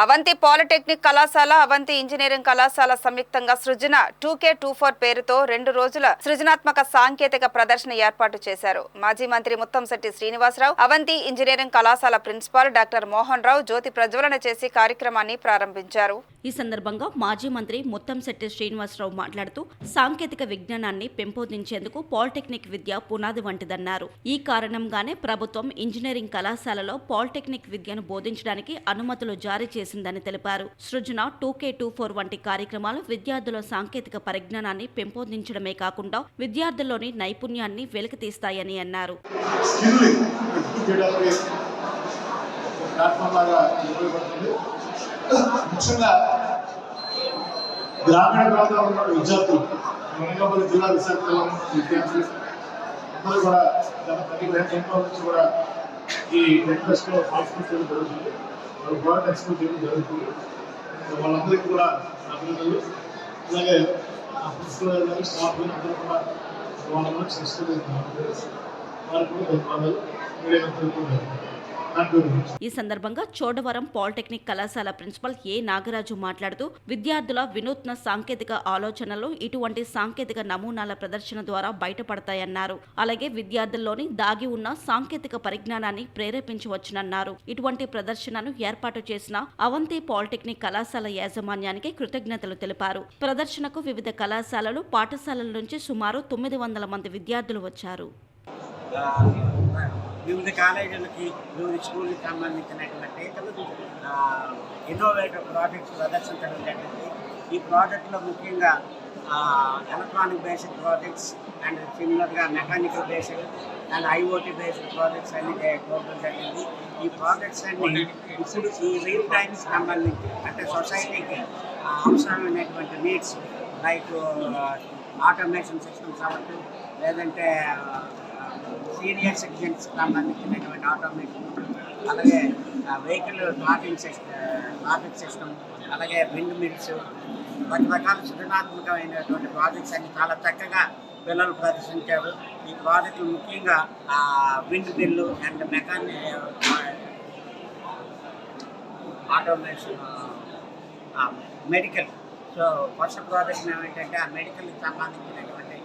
Avanthi polytechnic కళాశాల, Avanthi engineering కళాశాల సంయుక్తంగా సృజన 2K24 పేరుతో 2 రోజుల సృజనాత్మక సాంకేతిక ప్రదర్శన ఏర్పాటు చేశారు. మాజీ మంత్రి ముత్తంశెట్టి శ్రీనివాసరావు, అవంతి ఇంజనీరింగ్ కళాశాల ప్రిన్సిపాల్ డాక్టర్ మోహన్ రావు జ్యోతి ప్రజ్వలన చేసి కార్యక్రమాన్ని ప్రారంభించారు. ఈ సందర్భంగా మాజీ మంత్రి ముత్తంశెట్టి శ్రీనివాసరావు మాట్లాడుతూ సాంకేతిక విజ్ఞానాన్ని పెంపొందించేందుకు పాలిటెక్నిక్ విద్య పునాది వంటిదన్నారు. ఈ కారణంగానే ప్రభుత్వం ఇంజనీరింగ్ కళాశాలలో పాలిటెక్నిక్ విద్యను బోధించడానికి అనుమతులు జారీ చేసిందని తెలిపారు. సృజన 2K24 వంటి కార్యక్రమాలు విద్యార్థుల సాంకేతిక పరిజ్ఞానాన్ని పెంపొందించడమే కాకుండా విద్యార్థుల్లోని నైపుణ్యాన్ని వెలికితీస్తాయని అన్నారు. గ్రామీణ ప్రాంతాల్లో ఉన్న విద్యార్థులు రంగంపల్లి జిల్లా విశాఖపట్నం విద్యార్థులు అందరూ కూడా గత 15 సంవత్సరాల నుంచి కూడా ఈ టెక్ ఫెస్ట్లో పార్టిసిపేట్ చేయడం జరుగుతుంది. వాళ్ళు ప్రోడక్ట్ ఎక్స్పోర్ట్ చేయడం జరుగుతుంది. వాళ్ళందరికీ కూడా అభినందనలు. అలాగే ప్రిన్సిపల్ గారు స్టాఫ్ అందరూ కూడా వాళ్ళ సిస్టర్ వారికి కూడా ధన్యవాదాలు. ఈ సందర్భంగా చోడవరం పాలిటెక్నిక్ కళాశాల ప్రిన్సిపల్ ఏ నాగరాజు మాట్లాడుతూ విద్యార్థుల వినూత్న సాంకేతిక ఆలోచనలు ఇటువంటి సాంకేతిక నమూనాల ప్రదర్శన ద్వారా బయటపడతాయన్నారు. అలాగే విద్యార్థుల్లోని దాగి ఉన్న సాంకేతిక పరిజ్ఞానాన్ని ప్రేరేపించవచ్చునన్నారు. ఇటువంటి ప్రదర్శనను ఏర్పాటు చేసిన అవంతి పాలిటెక్నిక్ కళాశాల యాజమాన్యానికి కృతజ్ఞతలు తెలిపారు. ప్రదర్శనకు వివిధ కళాశాలలు, పాఠశాలల నుంచి సుమారు 900 మంది విద్యార్థులు వచ్చారు. వివిధ కాలేజీలకి, వివిధ స్కూల్కి సంబంధించినటువంటి ఇన్నోవేటివ్ ప్రాజెక్ట్స్ ప్రదర్శించడం జరిగింది. ఈ ప్రాజెక్టులో ముఖ్యంగా ఎలక్ట్రానిక్ బేస్డ్ ప్రాజెక్ట్స్ అండ్ సిమిలర్గా mechanical based and IoT based projects అన్ని చూడడం జరిగింది. ఈ ప్రాజెక్ట్స్ అన్ని ఇప్పుడు ఈ రియల్ టైమ్స్ సంబంధించి అంటే సొసైటీకి అవసరమైనటువంటి నీడ్స్ లైక్ ఆటోమేషన్ సిస్టమ్స్ అవ్వచ్చు, లేదంటే సీనియర్ సిటిజన్స్ సంబంధించినటువంటి ఆటోమేషన్, అలాగే వెహికల్ ట్రాఫిక్ సిస్టమ్, అలాగే విండ్ మిల్స్, రకరకాల సృజనాత్మకమైనటువంటి ప్రాజెక్ట్స్ అన్ని చాలా చక్కగా పిల్లలు ప్రదర్శించారు. ఈ ప్రాజెక్టులు ముఖ్యంగా wind mill and automation, medical. So first project ఏమిటంటే ఆ మెడికల్కి సంబంధించినటువంటి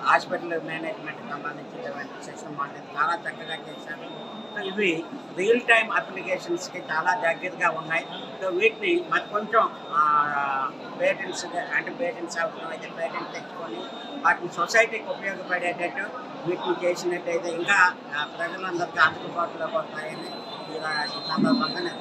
హాస్పిటల్ మేనేజ్మెంట్కి సంబంధించినటువంటి సిస్టమ్ అంటే చాలా చక్కగా చేశారు. సో ఇవి రియల్ టైమ్ అప్లికేషన్స్కి చాలా దగ్గరగా ఉన్నాయి. సో వీటిని మరి కొంచెం పేటెంట్స్ అవసరం అయితే పేటెంట్ తెచ్చుకొని వాటిని సొసైటీకి ఉపయోగపడేటట్టు వీటిని చేసినట్టయితే ఇంకా ప్రజలందరికీ అందుబాటులోకి వస్తాయని ఈ సందర్భంగా నేను